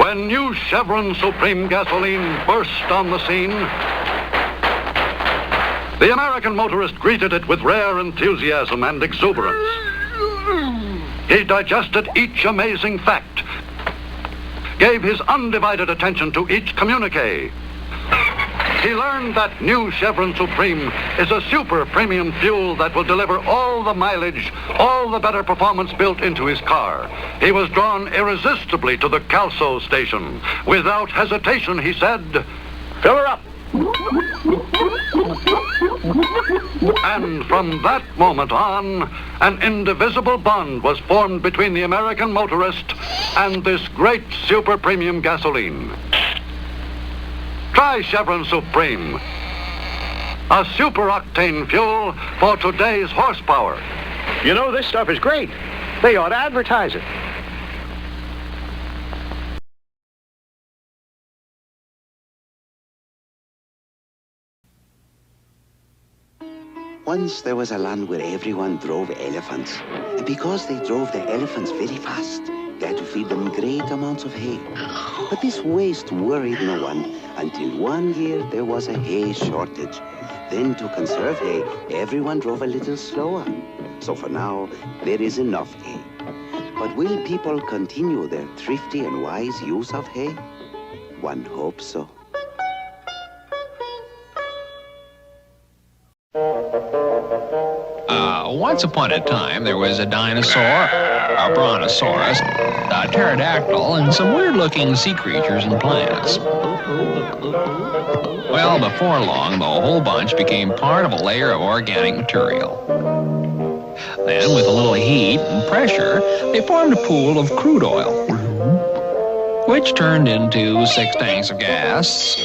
When new Chevron Supreme gasoline burst on the scene, the American motorist greeted it with rare enthusiasm and exuberance. He digested each amazing fact, gave his undivided attention to each communique. He learned that new Chevron Supreme is a super premium fuel that will deliver all the mileage, all the better performance built into his car. He was drawn irresistibly to the Calso station. Without hesitation, he said, "Fill her up." And from that moment on, an indivisible bond was formed between the American motorist and this great super premium gasoline. Try Chevron Supreme, a super octane fuel for today's horsepower. You know, this stuff is great. They ought to advertise it. Once there was a land where everyone drove elephants. And because they drove the elephants very fast, they had to feed them great amounts of hay. But this waste worried no one until one year there was a hay shortage. Then to conserve hay, everyone drove a little slower. So for now, there is enough hay. But will people continue their thrifty and wise use of hay? One hopes so. Once upon a time, there was a dinosaur, a brontosaurus, a pterodactyl, and some weird-looking sea creatures and plants. Well, before long, the whole bunch became part of a layer of organic material. Then, with a little heat and pressure, they formed a pool of crude oil, which turned into 6 tanks of gas,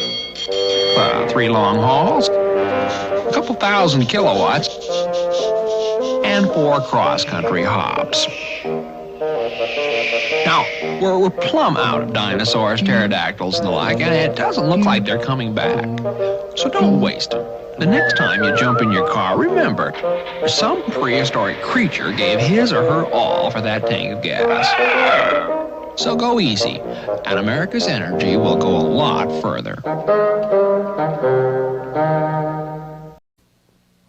3 long hauls, a couple thousand kilowatts, and 4 cross-country hops. Now, we're plumb out of dinosaurs, pterodactyls, and the like, and it doesn't look like they're coming back. So don't waste them. The next time you jump in your car, remember, some prehistoric creature gave his or her all for that tank of gas. So go easy, and America's energy will go a lot further.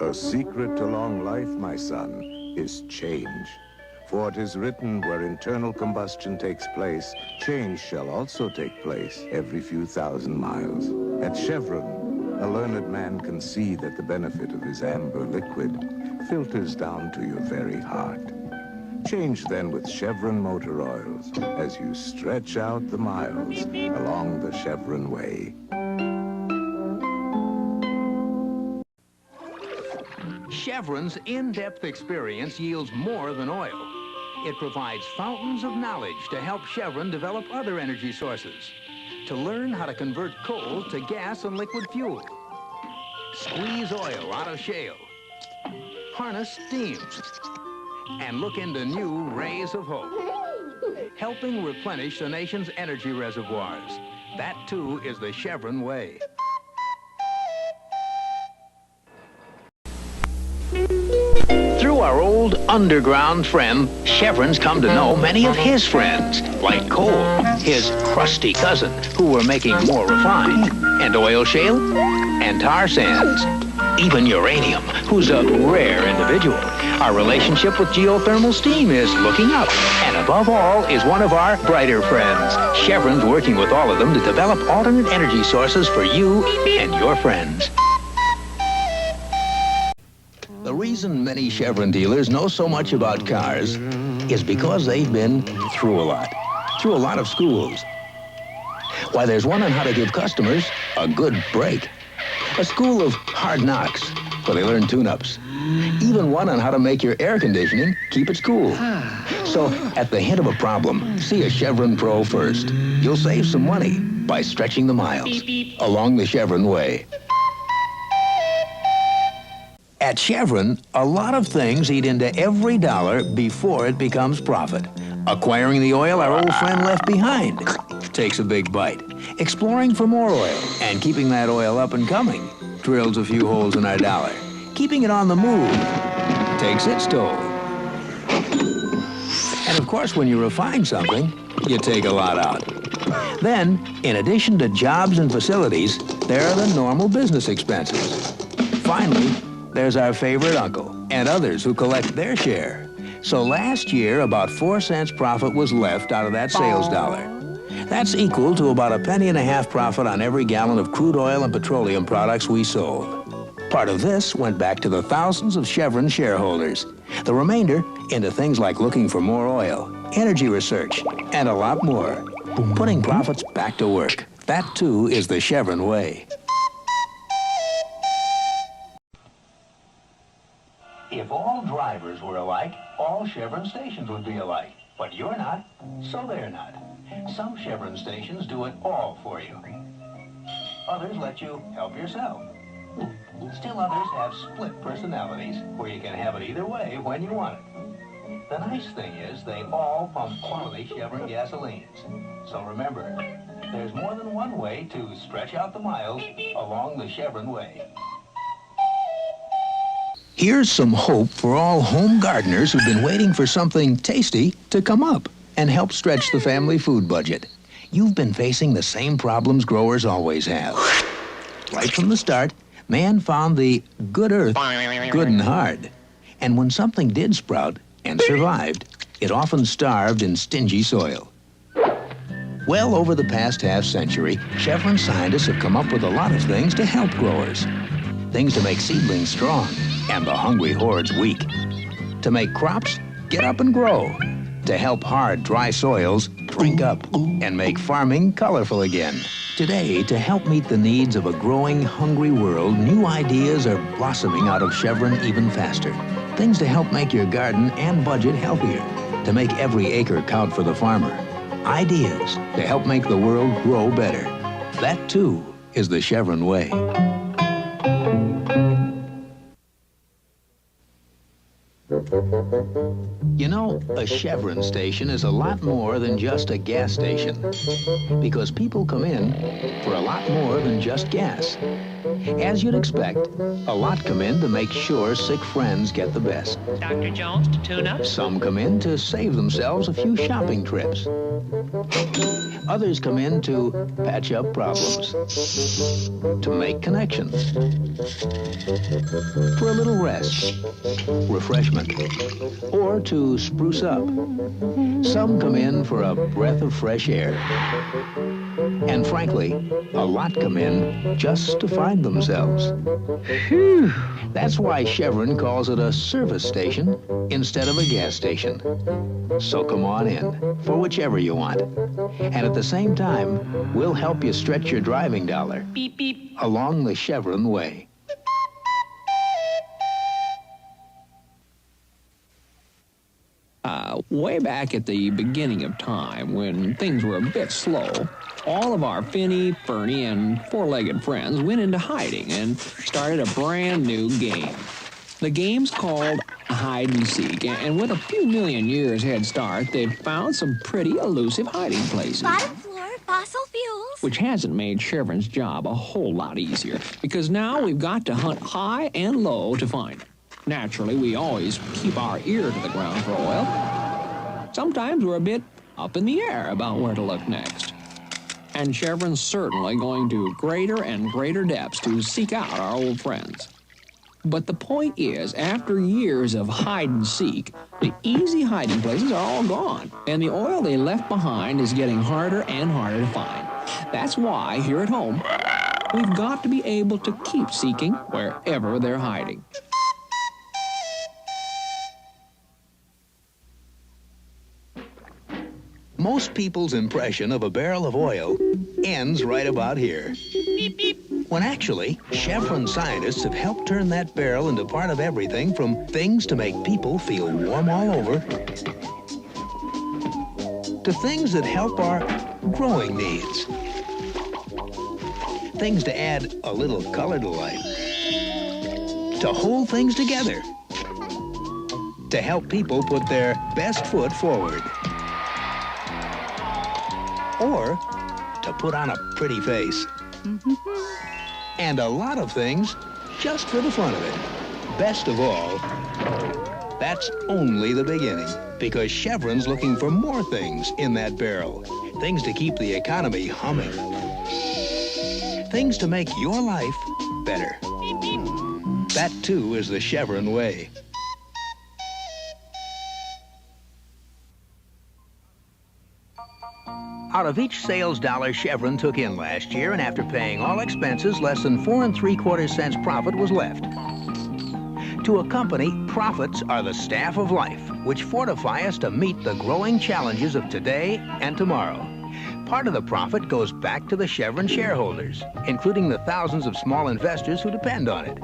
A secret to long life, my son, is change. For it is written, where internal combustion takes place, change shall also take place every few thousand miles. At Chevron, a learned man can see that the benefit of his amber liquid filters down to your very heart. Change then with Chevron motor oils as you stretch out the miles along the Chevron way. Chevron's in-depth experience yields more than oil. It provides fountains of knowledge to help Chevron develop other energy sources, to learn how to convert coal to gas and liquid fuel, squeeze oil out of shale, harness steam, and look into new rays of hope, helping replenish the nation's energy reservoirs. That, too, is the Chevron way. Through our old underground friend, Chevron's come to know many of his friends, like coal, his crusty cousin, who were making more refined, and oil shale, and tar sands, even uranium, who's a rare individual. Our relationship with geothermal steam is looking up, and above all is one of our brighter friends. Chevron's working with all of them to develop alternate energy sources for you and your friends. The reason many Chevron dealers know so much about cars is because they've been through a lot of schools. Why, there's one on how to give customers a good break. A school of hard knocks, where they learn tune-ups. Even one on how to make your air conditioning keep it cool. So, at the hint of a problem, see a Chevron Pro first. You'll save some money by stretching the miles along the Chevron way. At Chevron, a lot of things eat into every dollar before it becomes profit. Acquiring the oil our old friend left behind takes a big bite. Exploring for more oil and keeping that oil up and coming drills a few holes in our dollar. Keeping it on the move takes its toll. And of course, when you refine something, you take a lot out. Then, in addition to jobs and facilities, there are the normal business expenses. Finally, there's our favorite uncle and others who collect their share. So last year, about 4 cents profit was left out of that sales dollar. That's equal to about 1.5 pennies profit on every gallon of crude oil and petroleum products we sold. Part of this went back to the thousands of Chevron shareholders. The remainder into things like looking for more oil, energy research, and a lot more. Putting profits back to work. That, too, is the Chevron way. If all drivers were alike, all Chevron stations would be alike. But you're not, so they're not. Some Chevron stations do it all for you. Others let you help yourself. Still others have split personalities, where you can have it either way when you want it. The nice thing is they all pump quality Chevron gasolines. So remember, there's more than one way to stretch out the miles along the Chevron way. Here's some hope for all home gardeners who've been waiting for something tasty to come up and help stretch the family food budget. You've been facing the same problems growers always have. Right from the start, man found the good earth good and hard. And when something did sprout and survived, it often starved in stingy soil. Well, over the past half-century, Chevron scientists have come up with a lot of things to help growers. Things to make seedlings strong and the hungry hordes weak. To make crops get up and grow. To help hard, dry soils drink up and make farming colorful again. Today, to help meet the needs of a growing, hungry world, new ideas are blossoming out of Chevron even faster. Things to help make your garden and budget healthier. To make every acre count for the farmer. Ideas to help make the world grow better. That, too, is the Chevron way. You know, a Chevron station is a lot more than just a gas station, because people come in for a lot more than just gas. As you'd expect, a lot come in to make sure sick friends get the best. Dr. Jones to tune up. Some come in to save themselves a few shopping trips. Others come in to patch up problems, to make connections, for a little rest, refreshment, or to spruce up. Some come in for a breath of fresh air. And frankly, a lot come in just to find themselves. Whew. That's why Chevron calls it a service station instead of a gas station. So come on in for whichever you want. And at the same time, we'll help you stretch your driving dollar. Beep, beep. Along the Chevron way. Way back at the beginning of time, when things were a bit slow, all of our finny, ferny, and four-legged friends went into hiding and started a brand new game. The game's called hide and seek, and with a few million years head start, they've found some pretty elusive hiding places. Bottom floor, fossil fuels. Which hasn't made Chevron's job a whole lot easier, because now we've got to hunt high and low to find them. Naturally, we always keep our ear to the ground for oil. Sometimes we're a bit up in the air about where to look next. And Chevron's certainly going to greater and greater depths to seek out our old friends. But the point is, after years of hide and seek, the easy hiding places are all gone, and the oil they left behind is getting harder and harder to find. That's why, here at home, we've got to be able to keep seeking wherever they're hiding. Most people's impression of a barrel of oil ends right about here. Beep, beep. When actually, Chevron scientists have helped turn that barrel into part of everything from things to make people feel warm all over to things that help our growing needs. Things to add a little color to life. To hold things together. To help people put their best foot forward. Or to put on a pretty face. And a lot of things just for the fun of it. Best of all, That's only the beginning, because Chevron's looking for more things in that barrel. Things to keep the economy humming. Things to make your life better. That, too, is the Chevron way. Out of each sales dollar Chevron took in last year, and after paying all expenses, less than 4 3/4 cents profit was left. To a company, profits are the staff of life, which fortify us to meet the growing challenges of today and tomorrow. Part of the profit goes back to the Chevron shareholders, including the thousands of small investors who depend on it.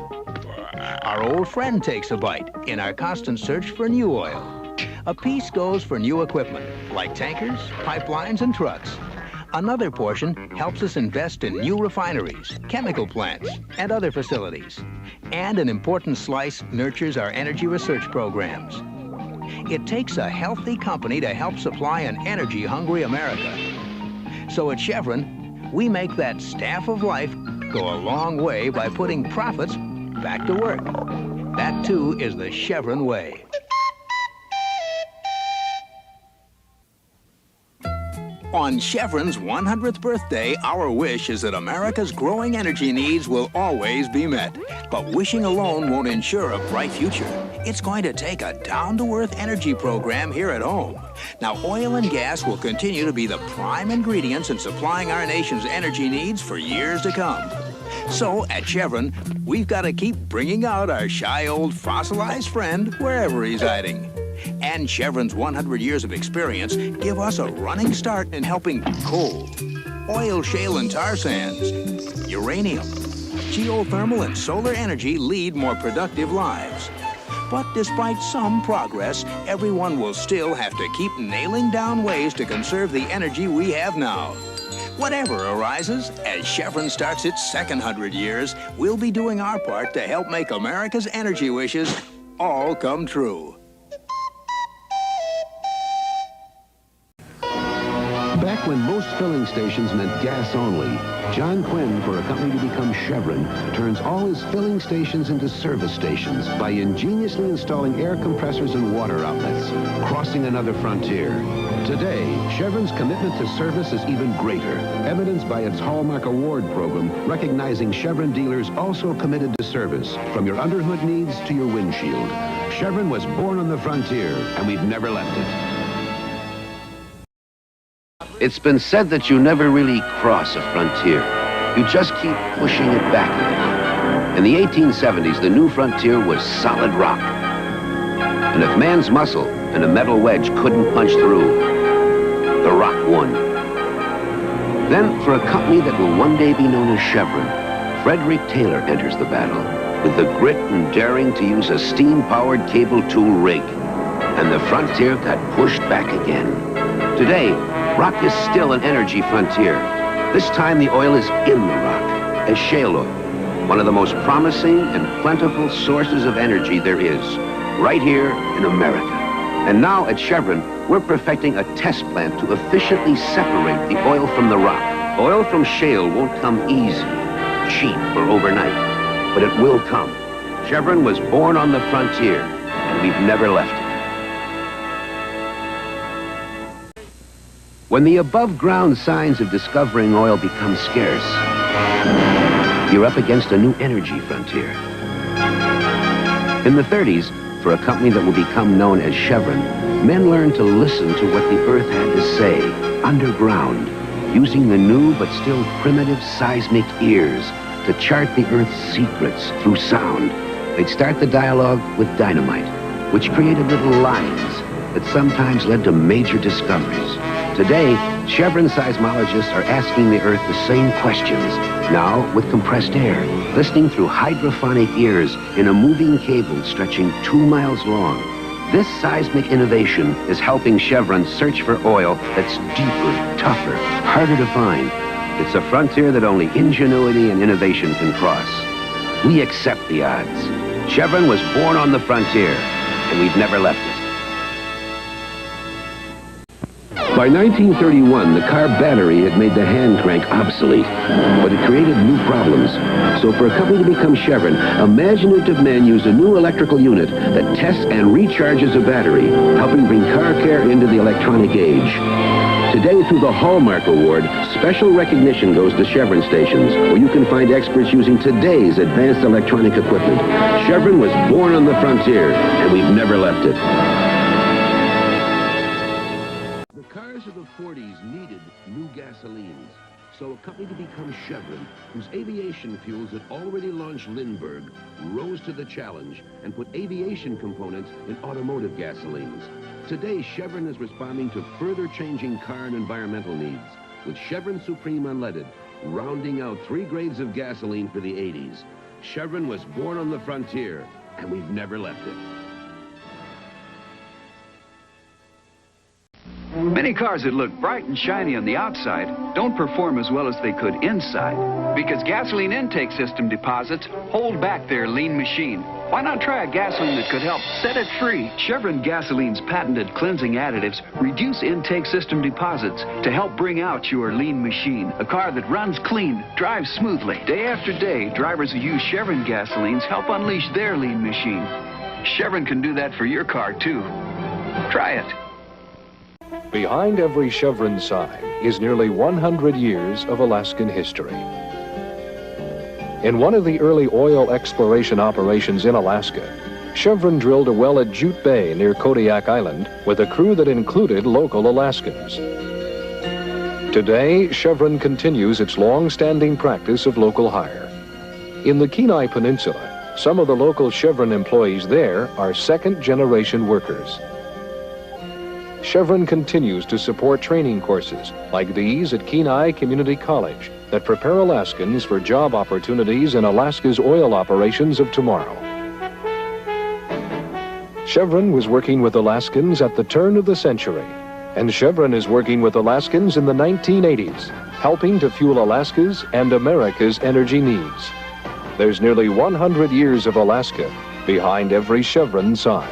Our old friend takes a bite in our constant search for new oil. A piece goes for new equipment, like tankers, pipelines, and trucks. Another portion helps us invest in new refineries, chemical plants, and other facilities. And an important slice nurtures our energy research programs. It takes a healthy company to help supply an energy-hungry America. So at Chevron, we make that staff of life go a long way by putting profits back to work. That, too, is the Chevron way. On Chevron's 100th birthday, our wish is that America's growing energy needs will always be met. But wishing alone won't ensure a bright future. It's going to take a down-to-earth energy program here at home. Now, oil and gas will continue to be the prime ingredients in supplying our nation's energy needs for years to come. So, at Chevron, we've got to keep bringing out our shy old fossilized friend wherever he's hiding. And Chevron's 100 years of experience give us a running start in helping coal, oil, shale, and tar sands, uranium, geothermal, and solar energy lead more productive lives. But despite some progress, everyone will still have to keep nailing down ways to conserve the energy we have now. Whatever arises, as Chevron starts its second 100 years, we'll be doing our part to help make America's energy wishes all come true. Back when most filling stations meant gas only, John Quinn, for a company to become Chevron, turns all his filling stations into service stations by ingeniously installing air compressors and water outlets, crossing another frontier. Today, Chevron's commitment to service is even greater, evidenced by its Hallmark Award program, recognizing Chevron dealers also committed to service, from your underhood needs to your windshield. Chevron was born on the frontier, and we've never left it. It's been said that you never really cross a frontier. You just keep pushing it back a little. In the 1870s, the new frontier was solid rock. And if man's muscle and a metal wedge couldn't punch through, the rock won. Then, for a company that will one day be known as Chevron, Frederick Taylor enters the battle with the grit and daring to use a steam-powered cable tool rig. And the frontier got pushed back again. Today, rock is still an energy frontier. This time the oil is in the rock as shale oil, one of the most promising and plentiful sources of energy there is, right here in America. And now at Chevron, we're perfecting a test plant to efficiently separate the oil from the rock. Oil from shale won't come easy, cheap, or overnight, but it will come. Chevron was born on the frontier, and we've never left it. When the above-ground signs of discovering oil become scarce, you're up against a new energy frontier. In the 30s, for a company that will become known as Chevron, men learned to listen to what the earth had to say underground, using the new but still primitive seismic ears to chart the earth's secrets through sound. They'd start the dialogue with dynamite, which created little lines that sometimes led to major discoveries. Today, Chevron seismologists are asking the Earth the same questions, now with compressed air, listening through hydrophonic ears in a moving cable stretching 2 miles long. This seismic innovation is helping Chevron search for oil that's deeper, tougher, harder to find. It's a frontier that only ingenuity and innovation can cross. We accept the odds. Chevron was born on the frontier, and we've never left it. By 1931, the car battery had made the hand crank obsolete, but it created new problems. So for a company to become Chevron, imaginative men used a new electrical unit that tests and recharges a battery, helping bring car care into the electronic age. Today, through the Hallmark Award, special recognition goes to Chevron stations, where you can find experts using today's advanced electronic equipment. Chevron was born on the frontier, and we've never left it. The cars of the 40s needed new gasolines. So a company to become Chevron, whose aviation fuels had already launched Lindbergh, rose to the challenge and put aviation components in automotive gasolines. Today, Chevron is responding to further changing car and environmental needs, with Chevron Supreme Unleaded, rounding out 3 grades of gasoline for the 80s. Chevron was born on the frontier, and we've never left it. Many cars that look bright and shiny on the outside don't perform as well as they could inside, because gasoline intake system deposits hold back their lean machine. Why not try a gasoline that could help set it free? Chevron Gasoline's patented cleansing additives reduce intake system deposits to help bring out your lean machine. A car that runs clean, drives smoothly. Day after day, drivers who use Chevron gasolines help unleash their lean machine. Chevron can do that for your car, too. Try it. Behind every Chevron sign is nearly 100 years of Alaskan history. In one of the early oil exploration operations in Alaska, Chevron drilled a well at Jute Bay near Kodiak Island with a crew that included local Alaskans. Today, Chevron continues its long-standing practice of local hire. In the Kenai Peninsula, some of the local Chevron employees there are second-generation workers. Chevron continues to support training courses like these at Kenai Community College that prepare Alaskans for job opportunities in Alaska's oil operations of tomorrow. Chevron was working with Alaskans at the turn of the century, and Chevron is working with Alaskans in the 1980s, helping to fuel Alaska's and America's energy needs. There's nearly 100 years of Alaska behind every Chevron sign.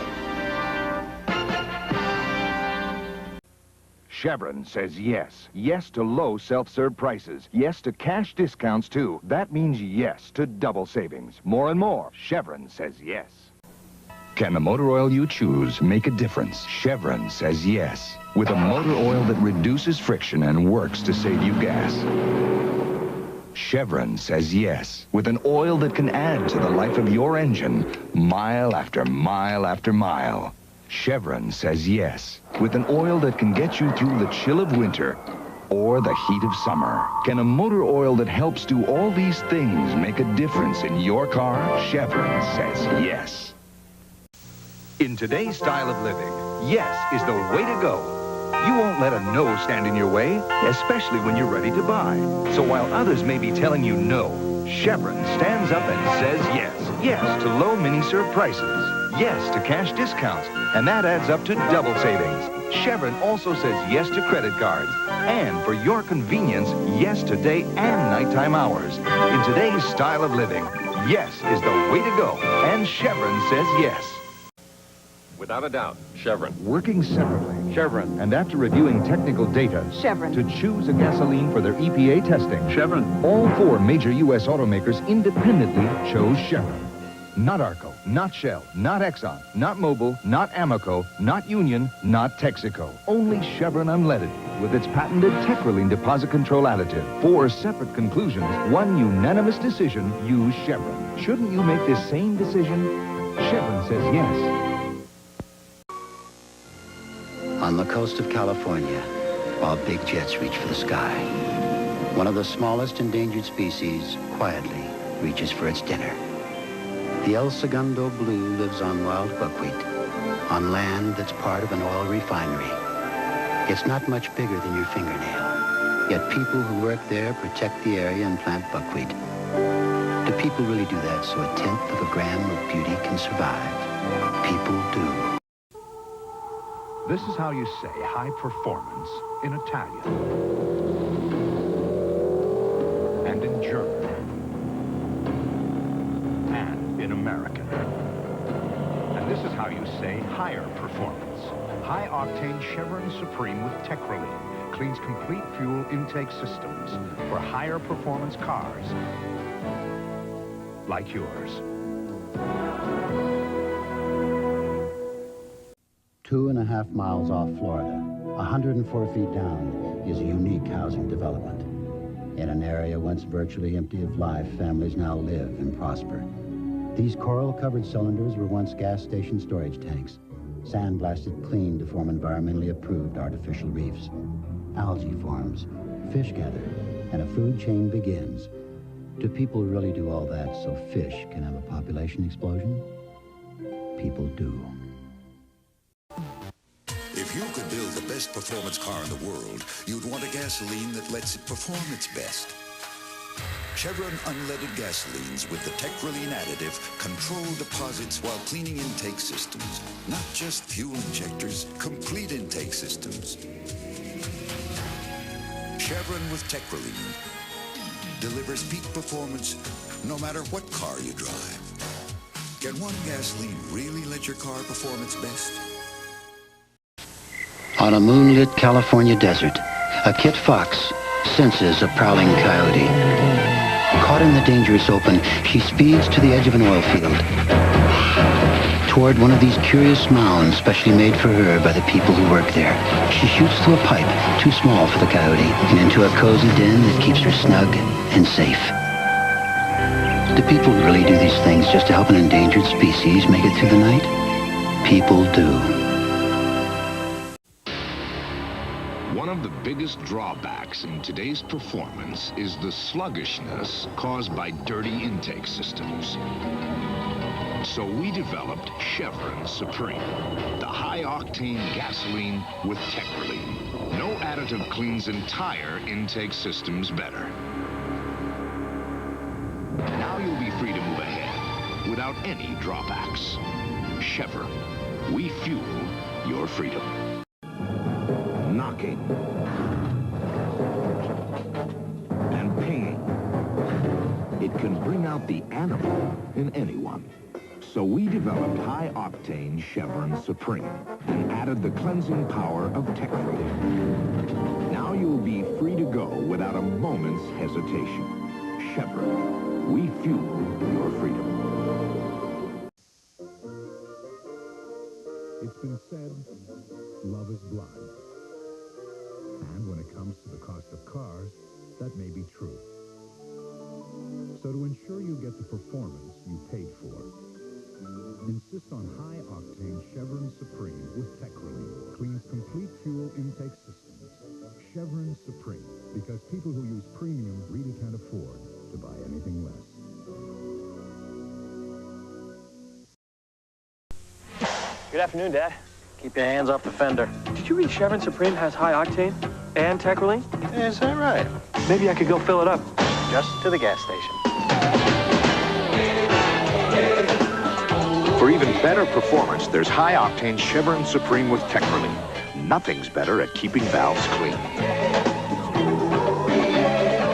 Chevron says yes. Yes to low self-serve prices. Yes to cash discounts, too. That means yes to double savings. More and more, Chevron says yes. Can the motor oil you choose make a difference? Chevron says yes. With a motor oil that reduces friction and works to save you gas. Chevron says yes. With an oil that can add to the life of your engine, mile after mile after mile. Chevron says yes. With an oil that can get you through the chill of winter or the heat of summer. Can a motor oil that helps do all these things make a difference in your car? Chevron says yes. In today's style of living, yes is the way to go. You won't let a no stand in your way, especially when you're ready to buy. So while others may be telling you no, Chevron stands up and says yes. Yes to low mini-serve prices. Yes to cash discounts, and that adds up to double savings. Chevron also says yes to credit cards. And for your convenience, yes to day and nighttime hours. In today's style of living, yes is the way to go. And Chevron says yes. Without a doubt, Chevron. Working separately. Chevron. And after reviewing technical data. Chevron. To choose a gasoline for their EPA testing. Chevron. All 4 major U.S. automakers independently chose Chevron. Not Arco, not Shell, not Exxon, not Mobil, not Amoco, not Union, not Texaco. Only Chevron Unleaded with its patented Tetraline deposit control additive. 4 separate conclusions, 1 unanimous decision, use Chevron. Shouldn't you make this same decision? Chevron says yes. On the coast of California, while big jets reach for the sky, one of the smallest endangered species quietly reaches for its dinner. The El Segundo blue lives on wild buckwheat, on land that's part of an oil refinery. It's not much bigger than your fingernail, yet people who work there protect the area and plant buckwheat. Do people really do that so 1/10 of a gram of beauty can survive? People do. This is how you say high performance in Italian. And in German. And in American. And this is how you say higher performance. High-octane Chevron Supreme with Techroline cleans complete fuel intake systems for higher performance cars like yours. 2.5 miles off Florida, 104 feet down, is a unique housing development. In an area once virtually empty of life, families now live and prosper. These coral-covered cylinders were once gas station storage tanks, sandblasted clean to form environmentally approved artificial reefs. Algae forms, fish gather, and a food chain begins. Do people really do all that so fish can have a population explosion? People do. If you could build the best performance car in the world, you'd want a gasoline that lets it perform its best. Chevron unleaded gasolines with the Techroline additive control deposits while cleaning intake systems. Not just fuel injectors, complete intake systems. Chevron with Techroline delivers peak performance no matter what car you drive. Can one gasoline really let your car perform its best? On a moonlit California desert, a kit fox senses a prowling coyote. Caught in the dangerous open, she speeds to the edge of an oil field, toward one of these curious mounds specially made for her by the people who work there. She shoots through a pipe, too small for the coyote, and into a cozy den that keeps her snug and safe. Do people really do these things just to help an endangered species make it through the night? People do. One of the biggest drawbacks in today's performance is the sluggishness caused by dirty intake systems. So we developed Chevron Supreme, the high-octane gasoline with Techroline. No additive cleans entire intake systems better. Now you'll be free to move ahead without any drawbacks. Chevron, we fuel your freedom. Knocking and pinging. It can bring out the animal in anyone. So we developed high-octane Chevron Supreme and added the cleansing power of Techroline. Now you'll be free to go without a moment's hesitation. Chevron, we fuel your freedom. It's been said, love is blind. And when it comes to the cost of cars, that may be true. So to ensure you get the performance you paid for, insist on high-octane Chevron Supreme with Techroline. Cleans complete fuel intake systems. Chevron Supreme, because people who use premium really can't afford to buy anything less. Good afternoon, Dad. Keep your hands off the fender. Did you read Chevron Supreme has high octane and Techroline? Is that right? Maybe I could go fill it up. Just to the gas station. For even better performance, there's high-octane Chevron Supreme with Techroline. Nothing's better at keeping valves clean.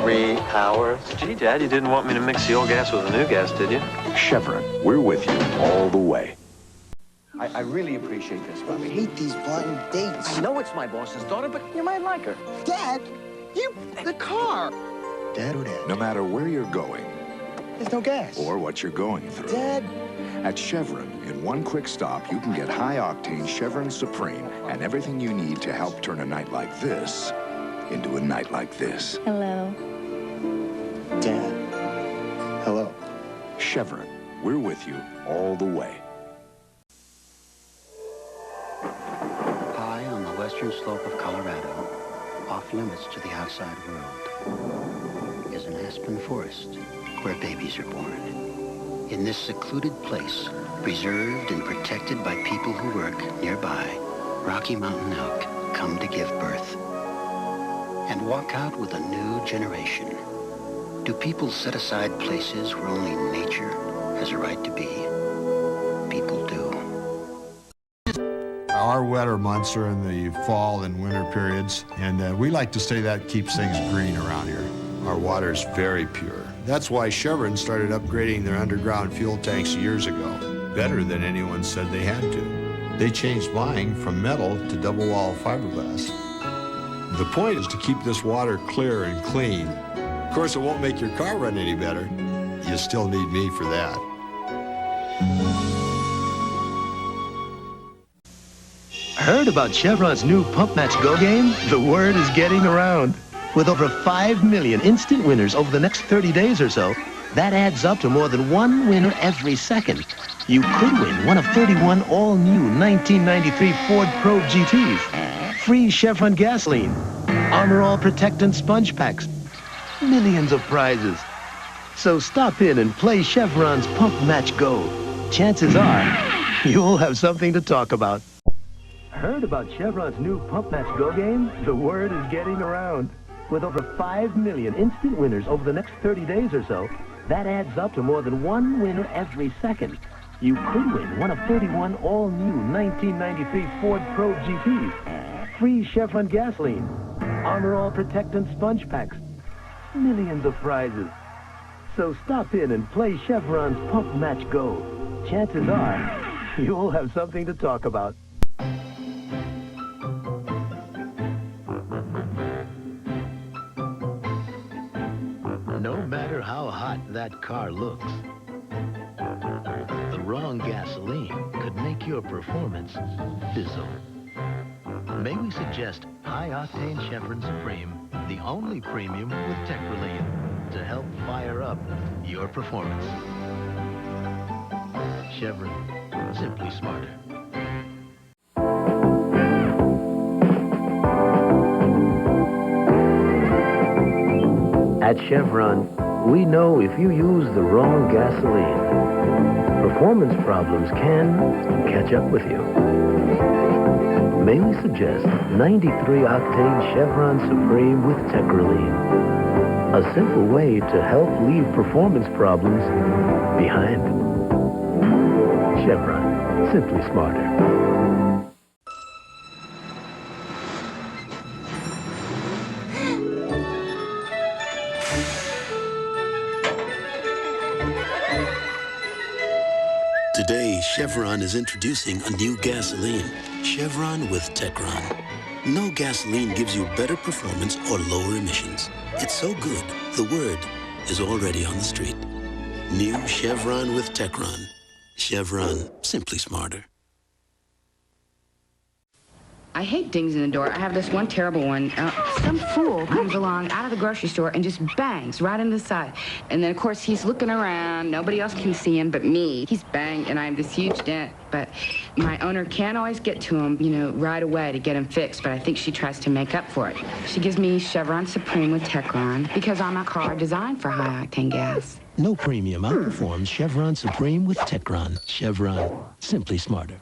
3 hours. Gee, Dad, you didn't want me to mix the old gas with the new gas, did you? Chevron, we're with you all the way. I really appreciate this, Bobby. I hate these blind dates. I know it's my boss's daughter, but you might like her. Dad, the car. Dad or Dad? No matter where you're going. There's no gas. Or what you're going through. Dad. At Chevron, in one quick stop, you can get high-octane Chevron Supreme and everything you need to help turn a night like this into a night like this. Hello. Dad. Hello. Chevron, we're with you all the way. High on the western slope of Colorado, off limits to the outside world, is an aspen forest where babies are born. In this secluded place, preserved and protected by people who work nearby, Rocky Mountain elk come to give birth and walk out with a new generation. Do people set aside places where only nature has a right to be? People do. Our wetter months are in the fall and winter periods, and we like to say that keeps things green around here. Our water's very pure. That's why Chevron started upgrading their underground fuel tanks years ago, better than anyone said they had to. They changed mine from metal to double wall fiberglass. The point is to keep this water clear and clean. Of course, it won't make your car run any better. You still need me for that. Heard about Chevron's new Pump Match Go game? The word is getting around. With over 5 million instant winners over the next 30 days or so, that adds up to more than one winner every second. You could win one of 31 all-new 1993 Ford Probe GTs, free Chevron gasoline, Armor All Protectant sponge packs, millions of prizes. So stop in and play Chevron's Pump Match Go. Chances are, you'll have something to talk about. Heard about Chevron's new Pump Match Go game? The word is getting around. With over 5 million instant winners over the next 30 days or so, that adds up to more than one winner every second. You could win one of 31 all-new 1993 Ford Probe GTs, free Chevron gasoline, Armor All Protectant sponge packs, millions of prizes. So stop in and play Chevron's Pump Match Go. Chances are, you'll have something to talk about. No matter how hot that car looks, the wrong gasoline could make your performance fizzle. May we suggest high-octane Chevron Supreme, the only premium with Tetraline, to help fire up your performance. Chevron, simply smarter. At Chevron, we know if you use the wrong gasoline, performance problems can catch up with you. May we suggest 93-octane Chevron Supreme with Tetraline, a simple way to help leave performance problems behind. Chevron, simply smarter. Today, Chevron is introducing a new gasoline, Chevron with Techron. No gasoline gives you better performance or lower emissions. It's so good, the word is already on the street. New Chevron with Techron. Chevron, simply smarter. I hate dings in the door. I have this one terrible one. Some fool comes along out of the grocery store and just bangs right in the side. And then, of course, he's looking around. Nobody else can see him but me. He's banged, and I have this huge dent. But my owner can't always get to him, you know, right away to get him fixed. But I think she tries to make up for it. She gives me Chevron Supreme with Techron because I'm a car designed for high-octane gas. No premium outperforms Chevron Supreme with Techron. Chevron, simply smarter.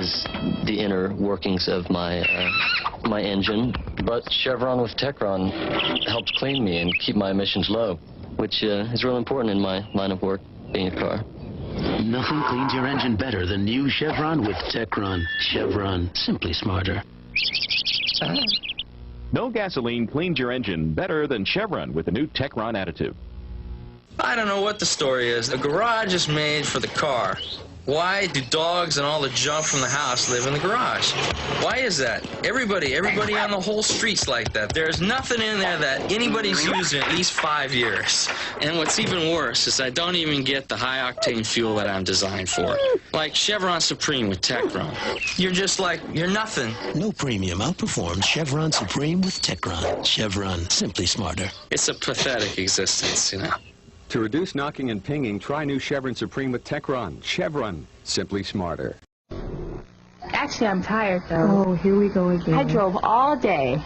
Is the inner workings of my my engine, but Chevron with Techron helps clean me and keep my emissions low, which is real important in my line of work, being a car. Nothing cleans your engine better than new Chevron with Techron. Chevron, simply smarter. No gasoline cleans your engine better than Chevron with the new Techron additive. I don't know what the story is. The garage is made for the car. Why do dogs and all the junk from the house live in the garage? Why is that? Everybody on the whole street's like that. There's nothing in there that anybody's used in at least 5 years. And what's even worse is I don't even get the high-octane fuel that I'm designed for. Like Chevron Supreme with Techron. You're just like, you're nothing. No premium outperforms Chevron Supreme with Techron. Chevron, simply smarter. It's a pathetic existence, you know. To reduce knocking and pinging, try new Chevron Supreme with Techron. Chevron, simply smarter. Actually, I'm tired, though. Oh, here we go again. I drove all day,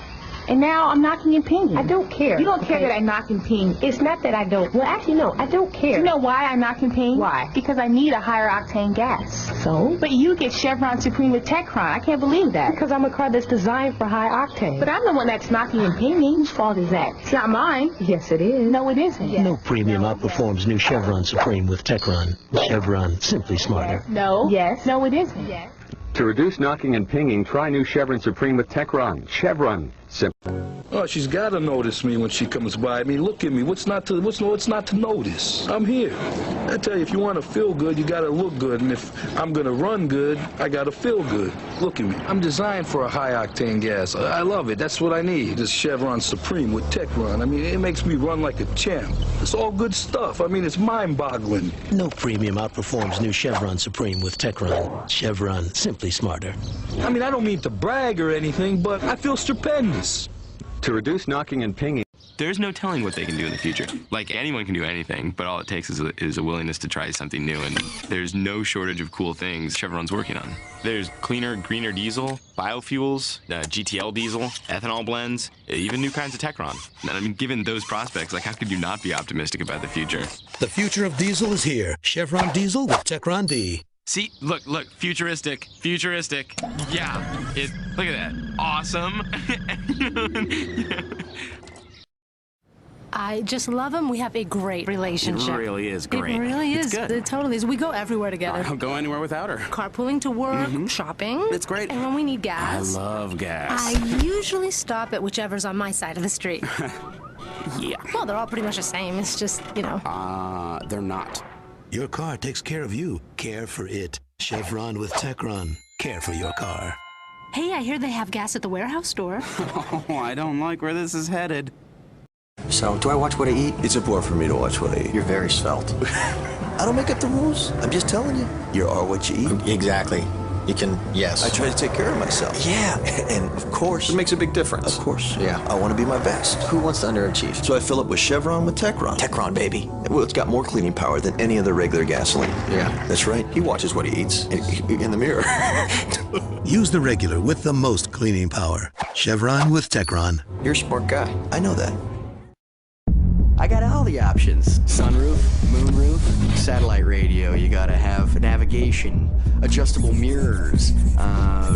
and now I'm knocking and pinging. I don't care. You don't care that I knock and ping. It's not that I don't. Well, actually, no, I don't care. You know why I knock and ping? Why? Because I need a higher octane gas. So? But you get Chevron Supreme with Techron. I can't believe that. Because I'm a car that's designed for high octane. But I'm the one that's knocking and pinging. Whose fault is that? It's not mine. Yes, it is. No, it isn't. Yes. No premium outperforms new Chevron Supreme with Techron. Chevron, simply smarter. No. Yes. No, it isn't. Yes. To reduce knocking and pinging, try new Chevron Supreme with Techron. Chevron, simply. Oh, she's got to notice me when she comes by. I mean, look at me. What's not to notice? I'm here. I tell you, if you want to feel good, you got to look good. And if I'm going to run good, I got to feel good. Look at me. I'm designed for a high-octane gas. I love it. That's what I need. This Chevron Supreme with Techron. I mean, it makes me run like a champ. It's all good stuff. I mean, it's mind-boggling. No premium outperforms new Chevron Supreme with Techron. Chevron, simply smarter. I mean, I don't mean to brag or anything, but I feel stupendous. To reduce knocking and pinging. There's no telling what they can do in the future. Like, anyone can do anything, but all it takes is a willingness to try something new, and there's no shortage of cool things Chevron's working on. There's cleaner, greener diesel, biofuels, GTL diesel, ethanol blends, even new kinds of Techron. And I mean, given those prospects, like, how could you not be optimistic about the future? The future of diesel is here. Chevron diesel with Techron D. See, look, futuristic. Yeah, look at that. Awesome. I just love him. We have a great relationship. It really is great. It really is. It's good. It totally is. We go everywhere together. I don't go anywhere without her. Carpooling to work, shopping. It's great. And when we need gas. I love gas. I usually stop at whichever's on my side of the street. Yeah. Well, they're all pretty much the same. It's just, you know. They're not. Your car takes care of you. Care for it. Chevron with Techron. Care for your car. Hey, I hear they have gas at the warehouse store. Oh, I don't like where this is headed. So, do I watch what I eat? It's important for me to watch what I eat. You're very svelte. I don't make up the rules. I'm just telling you. You are what you eat. Exactly. You can, yes. I try to take care of myself. Yeah, and of course. It makes a big difference. Of course. Yeah. I want to be my best. Who wants to underachieve? So I fill up with Chevron with Techron. Techron, baby. Well, it's got more cleaning power than any other regular gasoline. Yeah. That's right. He watches what he eats in the mirror. Use the regular with the most cleaning power. Chevron with Techron. You're a smart guy. I know that. I got all the options. Sunroof, moonroof, satellite radio. You gotta have navigation, adjustable mirrors,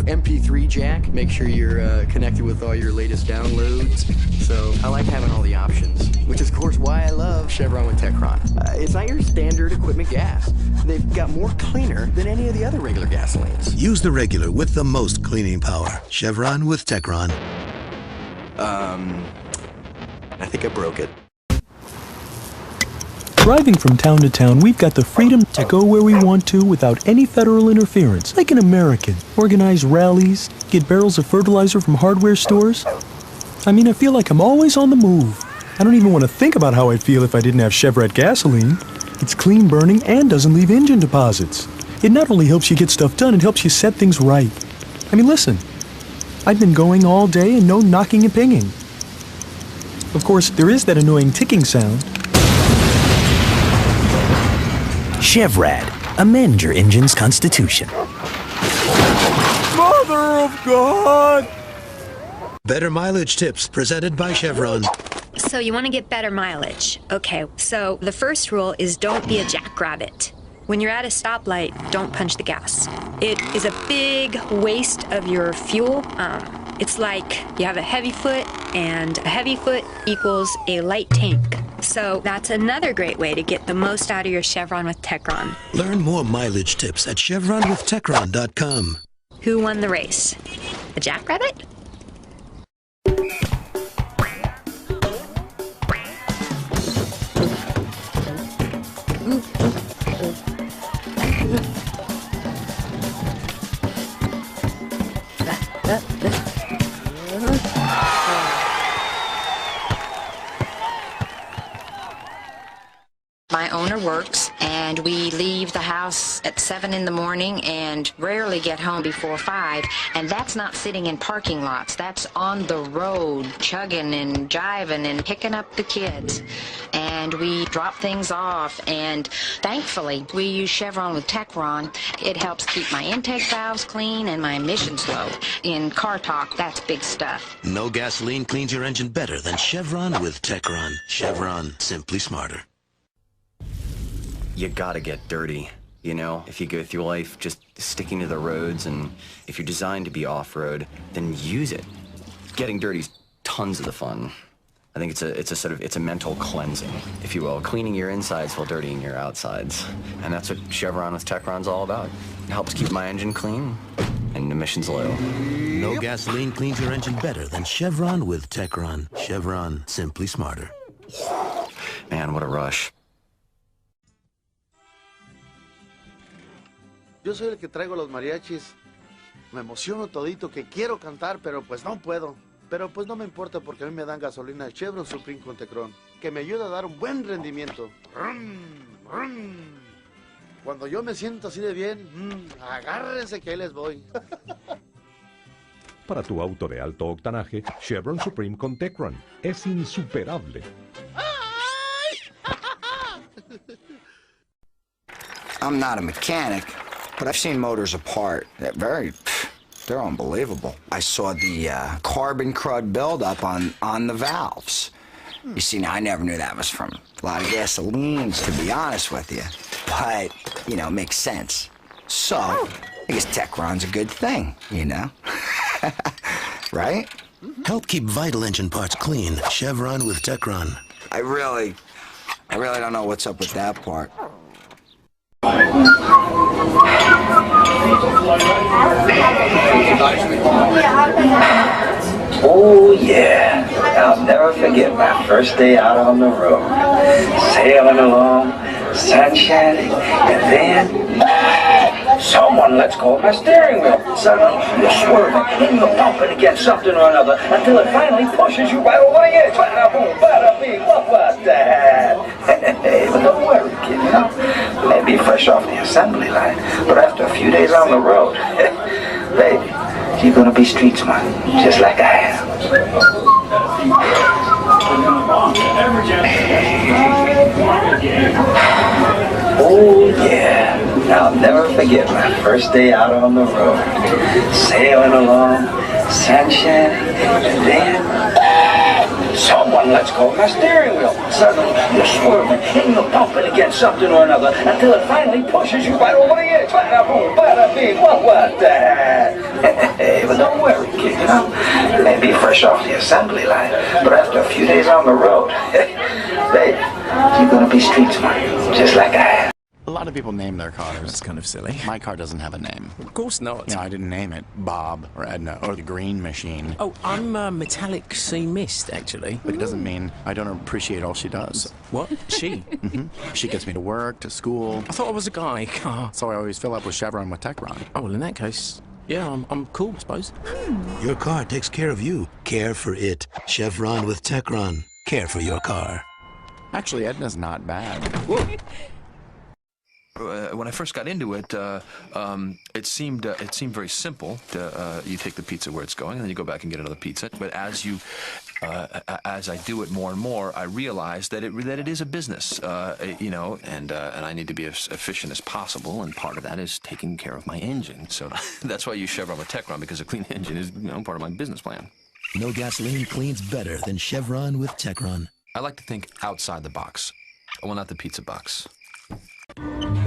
MP3 jack. Make sure you're connected with all your latest downloads. So I like having all the options, which is of course why I love Chevron with Techron. It's not your standard equipment gas. They've got more cleaner than any of the other regular gasolines. Use the regular with the most cleaning power. Chevron with Techron. I think I broke it. Driving from town to town, we've got the freedom to go where we want to without any federal interference, like an American. Organize rallies, get barrels of fertilizer from hardware stores. I mean, I feel like I'm always on the move. I don't even want to think about how I'd feel if I didn't have Chevron gasoline. It's clean burning and doesn't leave engine deposits. It not only helps you get stuff done, it helps you set things right. I mean, listen, I've been going all day and no knocking and pinging. Of course, there is that annoying ticking sound. Chevron, amend your engine's constitution. Mother of God! Better mileage tips presented by Chevron. So you want to get better mileage. Okay, so the first rule is don't be a jackrabbit. When you're at a stoplight, don't punch the gas. It is a big waste of your fuel. It's like you have a heavy foot, and a heavy foot equals a light tank. So that's another great way to get the most out of your Chevron with Techron. Learn more mileage tips at chevronwithtechron.com. Who won the race? A jackrabbit? My owner works, and we leave the house at 7 in the morning and rarely get home before 5, and that's not sitting in parking lots. That's on the road, chugging and jiving and picking up the kids. And we drop things off, and thankfully, we use Chevron with Techron. It helps keep my intake valves clean and my emissions low. In car talk, that's big stuff. No gasoline cleans your engine better than Chevron with Techron. Chevron, simply smarter. You gotta get dirty, you know? If you go through life just sticking to the roads, and if you're designed to be off-road, then use it. Getting dirty's tons of the fun. I think it's a mental cleansing, if you will. Cleaning your insides while dirtying your outsides. And that's what Chevron with Techron's all about. It helps keep my engine clean. and emissions low. No gasoline cleans your engine better than Chevron with Techron. Chevron, simply smarter. Man, what a rush. Yo soy el que traigo los mariachis. Me emociono todito, que quiero cantar, pero pues no puedo. Pero pues no me importa porque a mí me dan gasolina Chevron Supreme con Techron, que me ayuda a dar un buen rendimiento. Cuando yo me siento así de bien, agárrense que ahí les voy. Para tu auto de alto octanaje, Chevron Supreme con Techron es insuperable. I'm not a mechanic, but I've seen motors apart. They're unbelievable. I saw the carbon crud buildup on the valves. You see, now I never knew that was from a lot of gasolines, to be honest with you. But, you know, it makes sense. So, I guess Techron's a good thing, you know? Right? Help keep vital engine parts clean. Chevron with Techron. I really don't know what's up with that part. Oh yeah, I'll never forget my first day out on the road. Sailing along, sun shining, and then someone lets go of my steering wheel. Suddenly you're swerving and you're bumping against something or another until it finally pushes you right over the edge. Bada boom, bada bing, what was that? Hey, but don't worry, kid, you know, maybe fresh off the assembly line, but after a few days on the road, baby, you're gonna be street smart, just like I am. Oh yeah, I'll never forget my first day out on the road. Sailing along, sun shining, and then someone lets go of my steering wheel. Suddenly you're swerving and you're bumping against something or another until it finally pushes you right over the edge. Bada boom, bada bing, what was that? Hey, but don't worry, kid, you know, maybe fresh off the assembly line, but after a few days on the road, baby, you're gonna be street smart, just like I am. A lot of people name their cars. That's kind of silly. My car doesn't have a name. Of course not. You know, I didn't name it Bob or Edna or the Green Machine. Oh, I'm Metallic Sea Mist, actually. But it doesn't mean I don't appreciate all she does. What? She? She gets me to work, to school. I thought I was a guy. So I always fill up with Chevron with Techron. Oh, well, in that case, yeah, I'm cool, I suppose. Your car takes care of you. Care for it. Chevron with Techron. Care for your car. Actually, Edna's not bad. When I first got into it, it seemed very simple. You take the pizza where it's going, and then you go back and get another pizza. But as I do it more and more, I realize that it is a business, you know, and I need to be as efficient as possible. And part of that is taking care of my engine. So that's why I use Chevron with Techron, because a clean engine is, you know, part of my business plan. No gasoline cleans better than Chevron with Techron. I like to think outside the box. Well, not the pizza box.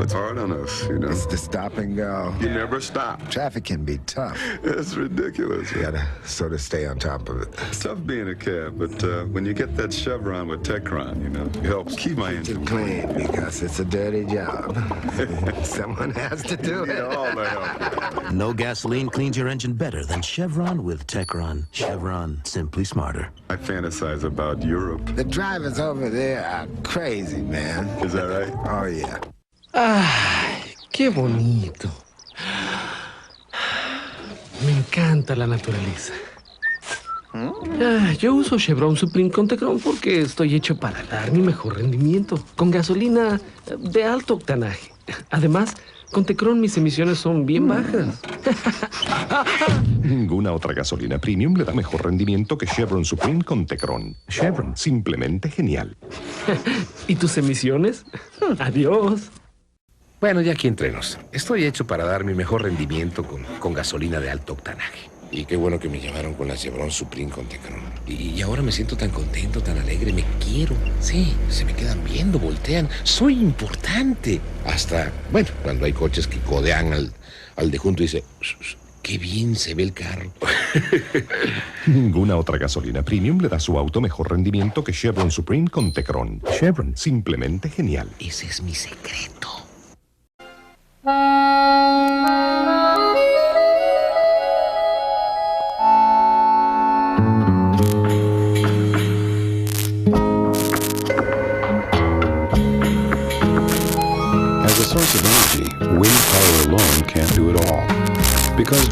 It's hard on us, you know. It's the stop and go. You never stop. Traffic can be tough. It's ridiculous. You gotta sort of stay on top of it. It's tough being a cab, but when you get that Chevron with Techron, you know, it helps keep my engine clean because it's a dirty job. Someone has to do it. All the help. No gasoline cleans your engine better than Chevron with Techron. Chevron, simply smarter. I fantasize about Europe. The drivers over there are crazy, man. Is that right? Oh, yeah. ¡Ay, qué bonito! Me encanta la naturaleza. Yo uso Chevron Supreme con Techron porque estoy hecho para dar mi mejor rendimiento, con gasolina de alto octanaje. Además, con Techron mis emisiones son bien bajas. Ninguna otra gasolina premium le da mejor rendimiento que Chevron Supreme con Techron. Chevron, simplemente genial. ¿Y tus emisiones? Adiós. Bueno, ya aquí entre nos. Estoy hecho para dar mi mejor rendimiento con gasolina de alto octanaje. Y qué bueno que me llamaron con la Chevron Supreme con Techron. Y ahora me siento tan contento, tan alegre, me quiero. Sí, se me quedan viendo, voltean. Soy importante. Hasta, bueno, cuando hay coches que codean al de junto y dice, qué bien se ve el carro. Ninguna otra gasolina premium le da a su auto mejor rendimiento que Chevron Supreme con Techron. Chevron, simplemente genial. Ese es mi secreto.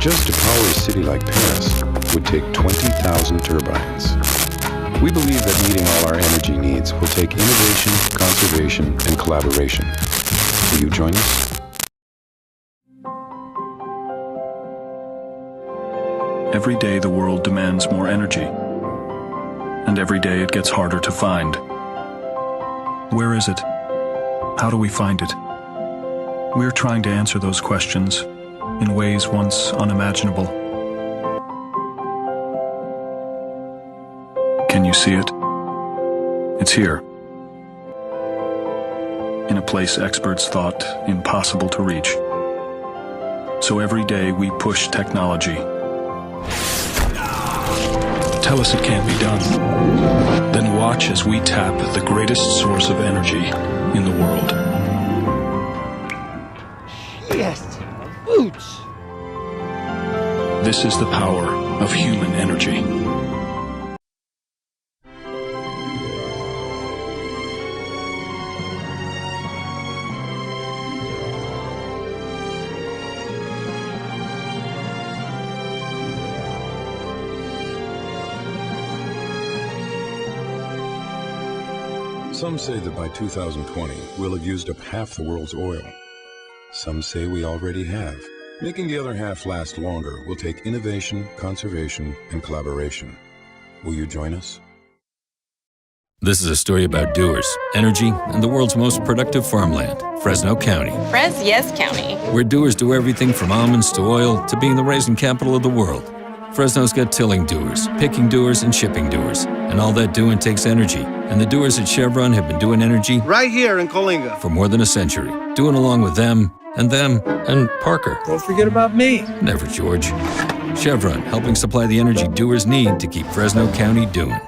Just to power a city like Paris would take 20,000 turbines. We believe that meeting all our energy needs will take innovation, conservation, and collaboration. Will you join us? Every day the world demands more energy, and every day it gets harder to find. Where is it? How do we find it? We're trying to answer those questions in ways once unimaginable. Can you see it? It's here. In a place experts thought impossible to reach. So every day we push technology. Tell us it can't be done. Then watch as we tap the greatest source of energy in the world. Yes, boots. This is the power of human energy. Some say that by 2020, we'll have used up half the world's oil. Some say we already have. Making the other half last longer will take innovation, conservation, and collaboration. Will you join us? This is a story about doers, energy, and the world's most productive farmland, Fresno County. Yes County. Where doers do everything from almonds to oil to being the raisin capital of the world. Fresno's got tilling doers, picking doers, and shipping doers. And all that doing takes energy. And the doers at Chevron have been doing energy right here in Coalinga for more than a century. Doing along with them, and Parker. Don't forget about me. Never, George. Chevron, helping supply the energy doers need to keep Fresno County doing.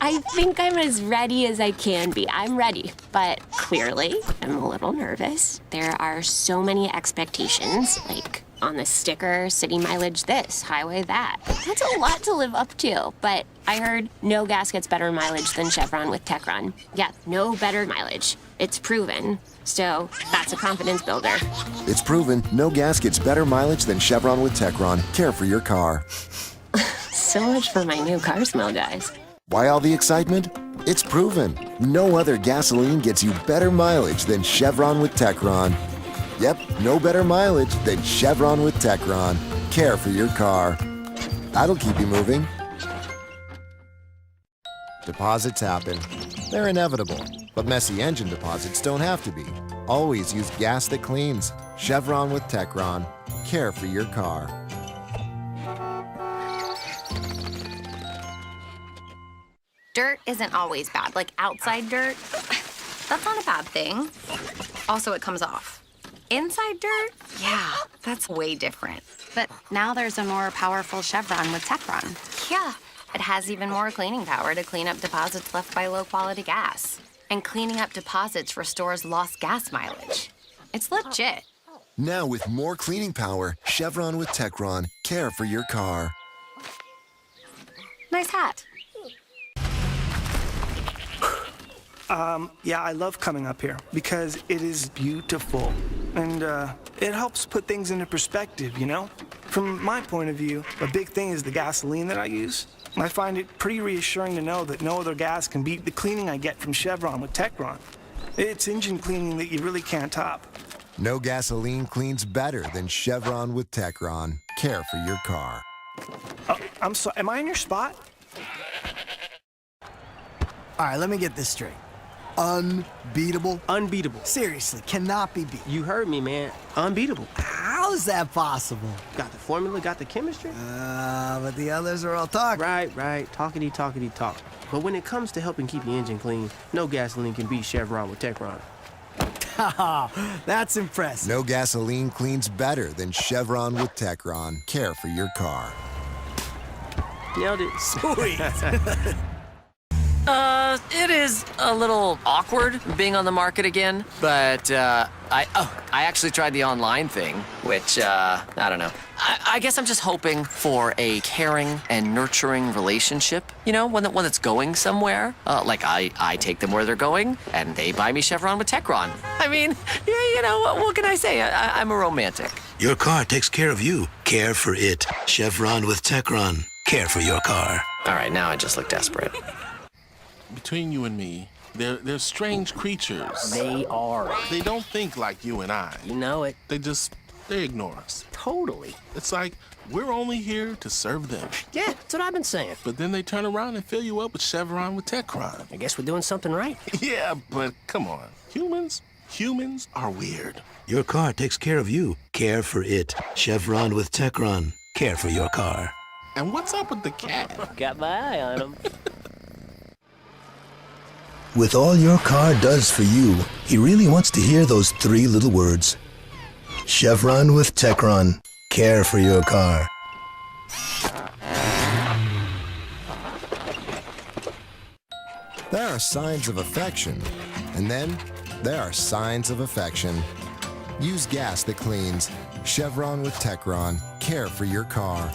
I think I'm as ready as I can be. I'm ready, but clearly I'm a little nervous. There are so many expectations, like on the sticker, city mileage this, highway that. That's a lot to live up to, but I heard no gas gets better mileage than Chevron with Techron. Yeah, no better mileage. It's proven. So that's a confidence builder. It's proven no gas gets better mileage than Chevron with Techron. Care for your car. So much for my new car smell, guys. Why all the excitement? It's proven. No other gasoline gets you better mileage than Chevron with Techron. Yep, no better mileage than Chevron with Techron. Care for your car. That'll keep you moving. Deposits happen. They're inevitable, but messy engine deposits don't have to be. Always use gas that cleans. Chevron with Techron. Care for your car. Dirt isn't always bad. Like outside dirt, that's not a bad thing. Also, it comes off. Inside dirt, yeah, that's way different. But now there's a more powerful Chevron with Techron. Yeah, it has even more cleaning power to clean up deposits left by low-quality gas. And cleaning up deposits restores lost gas mileage. It's legit. Now with more cleaning power, Chevron with Techron. Care for your car. Nice hat. Yeah, I love coming up here because it is beautiful. And it helps put things into perspective, you know? From my point of view, a big thing is the gasoline that I use. I find it pretty reassuring to know that no other gas can beat the cleaning I get from Chevron with Techron. It's engine cleaning that you really can't top. No gasoline cleans better than Chevron with Techron. Care for your car. I'm sorry, am I in your spot? All right, let me get this straight. Unbeatable? Unbeatable. Seriously, cannot be beat. You heard me, man. Unbeatable. How is that possible? Got the formula, got the chemistry. But the others are all talk. Right. Talkity, talk. But when it comes to helping keep your engine clean, no gasoline can beat Chevron with Techron. That's impressive. No gasoline cleans better than Chevron with Techron. Care for your car. Nailed it. Sweet. It is a little awkward being on the market again, but I actually tried the online thing, which I don't know. I guess I'm just hoping for a caring and nurturing relationship, you know, one that's going somewhere. Like I take them where they're going, and they buy me Chevron with Techron. I mean, yeah, you know, what can I say? I'm a romantic. Your car takes care of you. Care for it. Chevron with Techron. Care for your car. All right, now I just look desperate. Between you and me, they're strange creatures. They are. They don't think like you and I. You know it. They ignore us. Totally. It's like we're only here to serve them. Yeah, that's what I've been saying. But then they turn around and fill you up with Chevron with Techron. I guess we're doing something right. Yeah, but come on. Humans are weird. Your car takes care of you. Care for it. Chevron with Techron. Care for your car. And what's up with the cat? Got my eye on him. With all your car does for you, he really wants to hear those 3 little words. Chevron with Techron. Care for your car. There are signs of affection, and then there are signs of affection. Use gas that cleans. Chevron with Techron. Care for your car.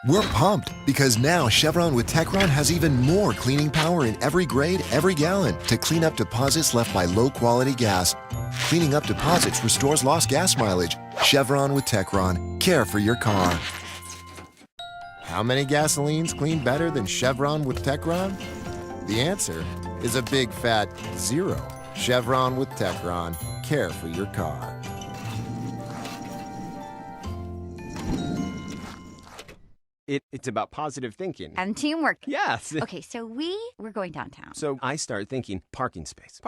We're pumped because now Chevron with Techron has even more cleaning power in every grade, every gallon to clean up deposits left by low-quality gas. Cleaning up deposits restores lost gas mileage. Chevron with Techron. Care for your car. How many gasolines clean better than Chevron with Techron? The answer is a big fat 0. Chevron with Techron. Care for your car. It's about positive thinking. And teamwork. Yes. Okay, so we're going downtown. So I start thinking parking space.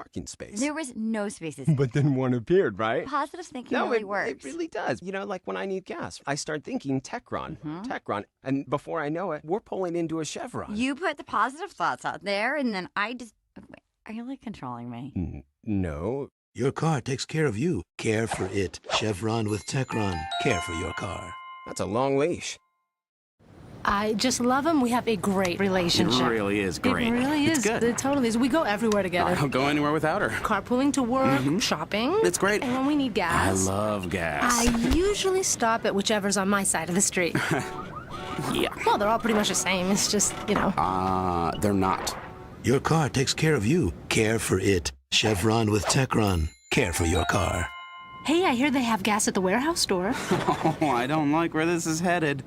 There was no spaces. But then one appeared, right? Positive thinking really works. It really does. You know, like when I need gas, I start thinking Techron. Techron. And before I know it, we're pulling into a Chevron. You put the positive thoughts out there, and then I just... Wait, are you like controlling me? No. Your car takes care of you. Care for it. Chevron with Techron. Care for your car. That's a long leash. I just love him. We have a great relationship. It really is great. It really is. It's good. It totally is. We go everywhere together. I don't go anywhere without her. Carpooling to work, shopping. It's great. And when we need gas. I love gas. I usually stop at whichever's on my side of the street. Yeah. Well, they're all pretty much the same. It's just, you know. They're not. Your car takes care of you. Care for it. Chevron with Techron. Care for your car. Hey, I hear they have gas at the warehouse store. Oh, I don't like where this is headed.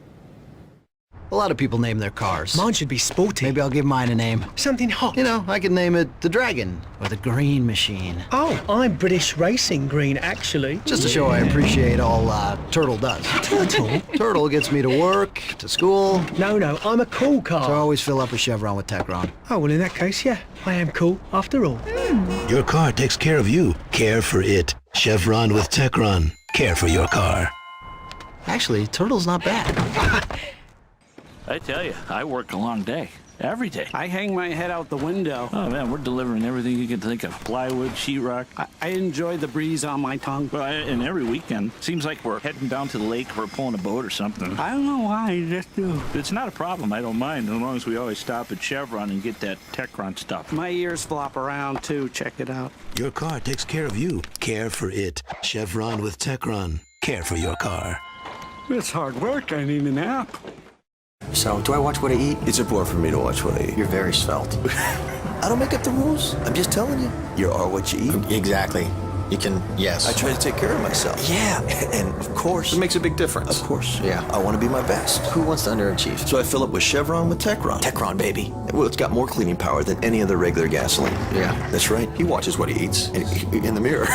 A lot of people name their cars. Mine should be sporty. Maybe I'll give mine a name. Something hot. You know, I could name it the Dragon or the Green Machine. Oh, I'm British Racing Green, actually. Just to show I appreciate all Turtle does. Turtle? Turtle gets me to work, to school. No, I'm a cool car. So I always fill up with Chevron with Techron. Oh, well, in that case, yeah, I am cool after all. Your car takes care of you. Care for it. Chevron with Techron. Care for your car. Actually, Turtle's not bad. I tell you, I work a long day. Every day. I hang my head out the window. Oh, man, we're delivering everything you can think of. Plywood, sheetrock. I enjoy the breeze on my tongue. Well, and every weekend, seems like we're heading down to the lake or pulling a boat or something. I don't know why, I just do. It's not a problem. I don't mind, as long as we always stop at Chevron and get that Techron stuff. My ears flop around, too. Check it out. Your car takes care of you. Care for it. Chevron with Techron. Care for your car. It's hard work. I need a nap. So, do I watch what I eat? It's important for me to watch what I eat. You're very svelte. I don't make up the rules. I'm just telling you. You are what you eat. Exactly. You can, yes. I try to take care of myself. Yeah, and of course. It makes a big difference. Of course. Yeah, I want to be my best. Who wants to underachieve? So I fill up with Chevron with Techron. Techron, baby. Well, it's got more cleaning power than any other regular gasoline. Yeah, that's right. He watches what he eats in the mirror.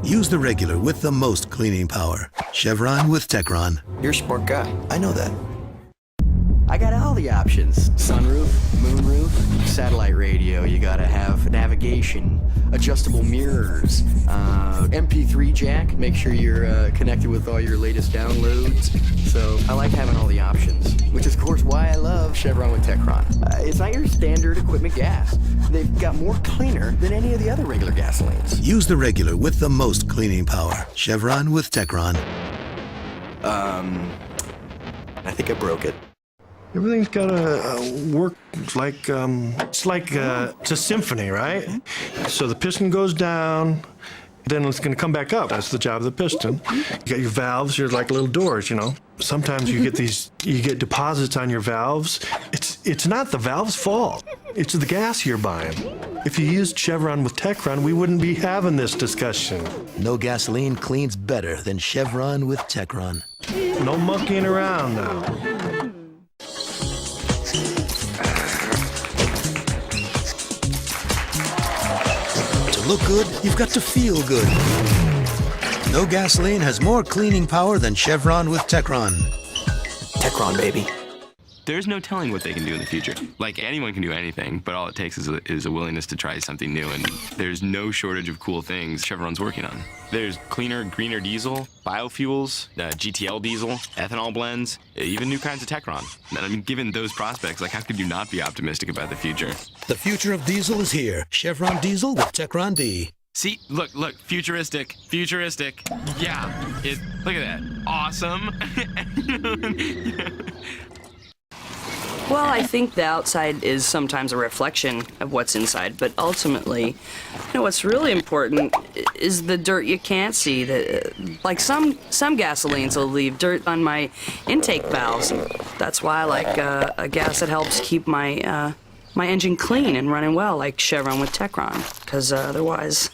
Use the regular with the most cleaning power. Chevron with Techron. You're a smart guy. I know that. I got all the options. Sunroof, moonroof, satellite radio. You gotta have navigation, adjustable mirrors, MP3 jack. Make sure you're connected with all your latest downloads. So I like having all the options, which is of course why I love Chevron with Techron. It's not your standard equipment gas. They've got more cleaner than any of the other regular gasolines. Use the regular with the most cleaning power. Chevron with Techron. I think I broke it. Everything's gotta work like, it's a symphony, right? So the piston goes down, then it's gonna come back up. That's the job of the piston. You got your valves, you're like little doors, you know? Sometimes you get deposits on your valves. It's not the valve's fault. It's the gas you're buying. If you used Chevron with Techron, we wouldn't be having this discussion. No gasoline cleans better than Chevron with Techron. No monkeying around now. To look good, you've got to feel good. No gasoline has more cleaning power than Chevron with Techron. Techron, baby. There's no telling what they can do in the future. Like, anyone can do anything, but all it takes is a willingness to try something new, and there's no shortage of cool things Chevron's working on. There's cleaner, greener diesel, biofuels, GTL diesel, ethanol blends, even new kinds of Techron. And I mean, given those prospects, like, how could you not be optimistic about the future? The future of diesel is here. Chevron diesel with Techron D. See, look, futuristic. Yeah, look at that. Awesome. Well, I think the outside is sometimes a reflection of what's inside, but ultimately, what's really important is the dirt you can't see. Like some gasolines will leave dirt on my intake valves. That's why I like a gas that helps keep my engine clean and running well, like Chevron with Techron. Because otherwise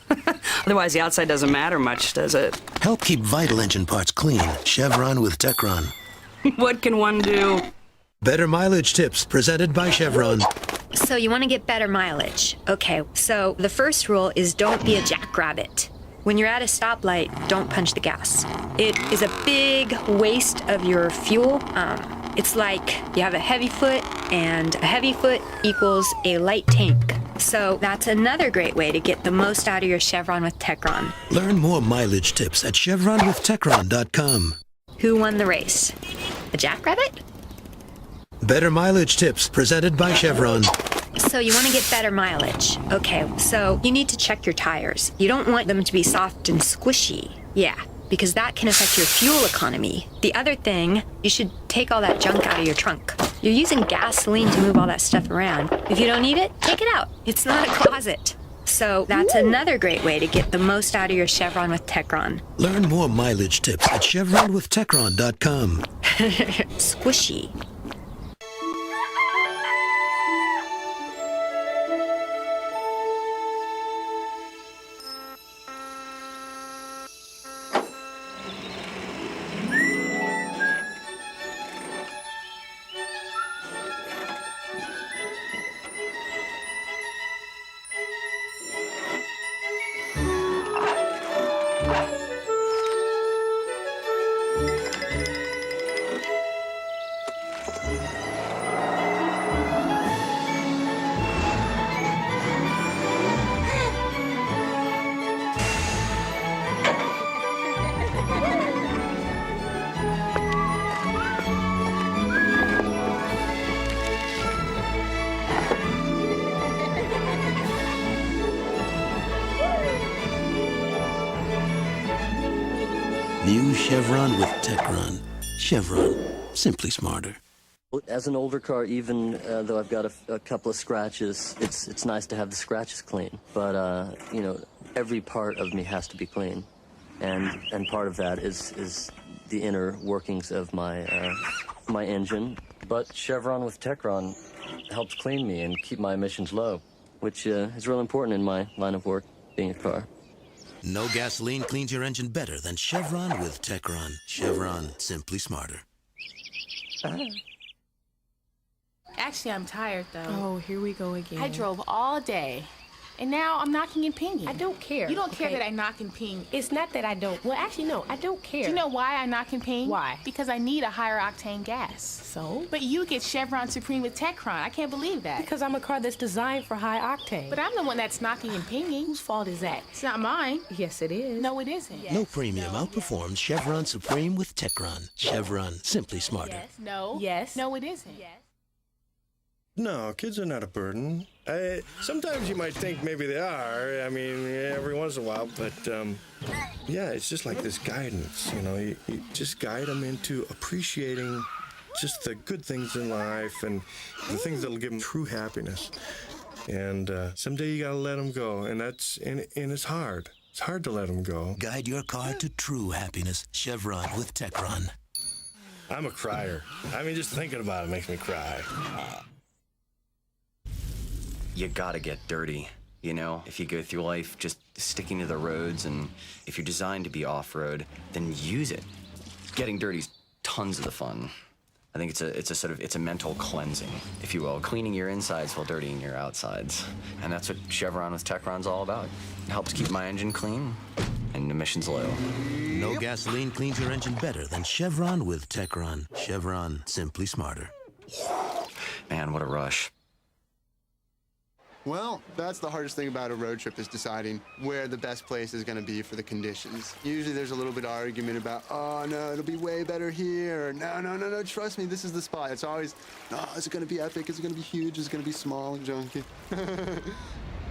the outside doesn't matter much, does it? Help keep vital engine parts clean. Chevron with Techron. What can one do? Better mileage tips presented by Chevron. So you want to get better mileage. Okay, so the first rule is don't be a jackrabbit. When you're at a stoplight, don't punch the gas. It is a big waste of your fuel. It's like you have a heavy foot, and a heavy foot equals a light tank. So that's another great way to get the most out of your Chevron with Techron. Learn more mileage tips at chevronwithtechron.com. Who won the race? A jackrabbit? Better mileage tips presented by Chevron. So you want to get better mileage. Okay, so you need to check your tires. You don't want them to be soft and squishy. Yeah, because that can affect your fuel economy. The other thing, you should take all that junk out of your trunk. You're using gasoline to move all that stuff around. If you don't need it, take it out. It's not a closet. So that's another great way to get the most out of your Chevron with Techron. Learn more mileage tips at chevronwithtechron.com. Squishy. New Chevron with Techron. Chevron, simply smarter. As an older car, even though I've got a couple of scratches, it's nice to have the scratches clean. But every part of me has to be clean, and part of that is the inner workings of my my engine. But Chevron with Techron helps clean me and keep my emissions low, which is real important in my line of work, being a car. No gasoline cleans your engine better than Chevron with Techron. Chevron, simply smarter. Actually, I'm tired, though. Oh, here we go again. I drove all day, and now I'm knocking and pinging. I don't care. You don't care that I knock and ping. It's not that I don't. Well, actually, no, I don't care. Do you know why I knock and ping? Why? Because I need a higher octane gas. So? But you get Chevron Supreme with Techron. I can't believe that. Because I'm a car that's designed for high octane. But I'm the one that's knocking and pinging. Whose fault is that? It's not mine. Yes, it is. No, it isn't. No premium outperforms Chevron Supreme with Techron. Chevron, simply smarter. Yes. No. Yes. No, it isn't. Yes. No, kids are not a burden. Sometimes you might think maybe they are. I mean, every once in a while. But, yeah, it's just like this guidance, You just guide them into appreciating just the good things in life and the things that'll give them true happiness. And someday you gotta let them go, and it's hard. It's hard to let them go. Guide your car to true happiness. Chevron with Techron. I'm a crier. I mean, just thinking about it makes me cry. you gotta get dirty. You know, if you go through life just sticking to the roads, and if you're designed to be off-road, then use it. Getting dirty's tons of the fun. I think it's a mental cleansing, if you will, cleaning your insides while dirtying your outsides. And that's what Chevron with Techron's all about. It helps keep my engine clean and emissions low. No gasoline cleans your engine better than Chevron with Techron. Chevron, simply smarter. Man, what a rush. Well, that's the hardest thing about a road trip, is deciding where the best place is going to be for the conditions. Usually there's a little bit of argument about, oh, no, it'll be way better here. Or, no, trust me, this is the spot. It's always, no, is it going to be epic? Is it going to be huge? Is it going to be small and junky?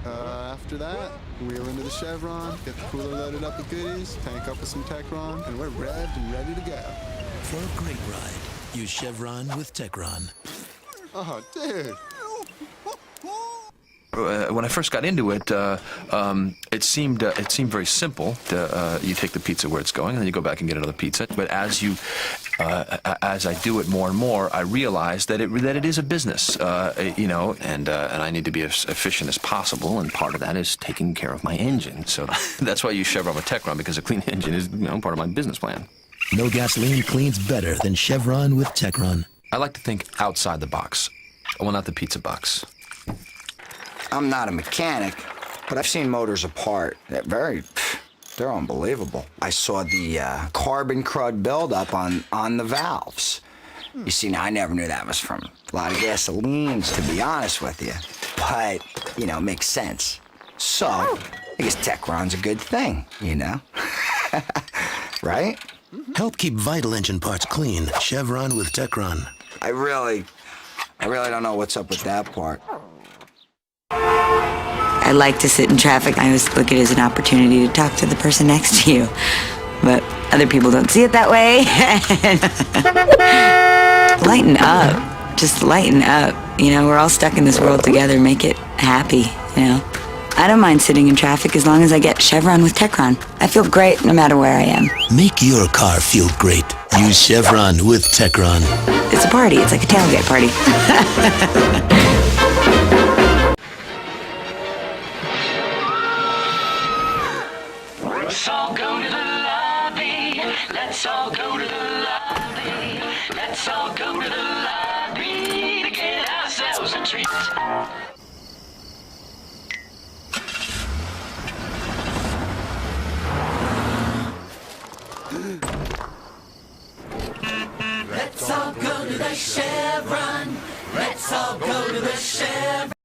After that, wheel into the Chevron, get the cooler loaded up with goodies, tank up with some Techron, and we're revved and ready to go. For a great ride, use Chevron with Techron. Oh, dude. When I first got into it, it seemed very simple. You take the pizza where it's going, and then you go back and get another pizza. But as I do it more and more, I realize that it is a business, you know, and I need to be as efficient as possible. And part of that is taking care of my engine. So that's why I use Chevron with Techron, because a clean engine is, you know, part of my business plan. No gasoline cleans better than Chevron with Techron. I like to think outside the box. Well, not the pizza box. I'm not a mechanic, but I've seen motors apart. They're unbelievable. I saw the carbon crud buildup on the valves. You see, now I never knew that was from a lot of gasolines, to be honest with you. But, you know, it makes sense. So, I guess Techron's a good thing, you know? Right? Help keep vital engine parts clean. Chevron with Techron. I really don't know what's up with that part. I like to sit in traffic. I always look at it as an opportunity to talk to the person next to you. But other people don't see it that way. Lighten up. Just lighten up. You know, we're all stuck in this world together. Make it happy, you know. I don't mind sitting in traffic as long as I get Chevron with Techron. I feel great no matter where I am. Make your car feel great. Use Chevron with Techron. It's a party. It's like a tailgate party. Let's all go to the lobby. Let's all go to the lobby. Let's all go to the lobby to get ourselves a treat. Let's all go to the Chevron. Let's all go to the Chevron.